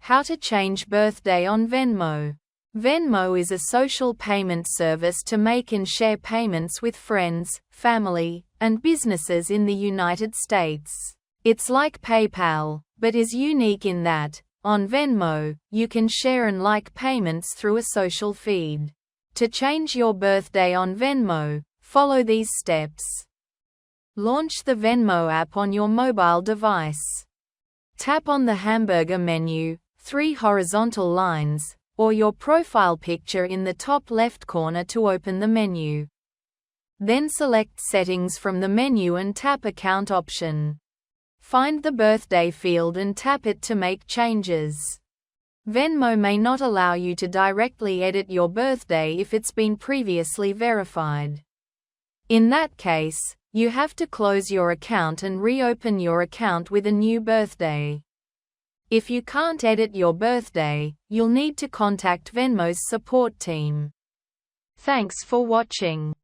How to change birthday on Venmo. Venmo is a social payment service to make and share payments with friends, family, and businesses in the United States. It's like PayPal, but is unique in that, on Venmo, you can share and like payments through a social feed. To change your birthday on Venmo, follow these steps. Launch the Venmo app on your mobile device. Tap on the hamburger menu, 3 horizontal lines, or your profile picture in the top left corner to open the menu. Then select Settings from the menu and tap Account option. Find the birthday field and tap it to make changes. Venmo may not allow you to directly edit your birthday if it's been previously verified. In that case, you have to close your account and reopen your account with a new birthday. If you can't edit your birthday, you'll need to contact Venmo's support team. Thanks for watching.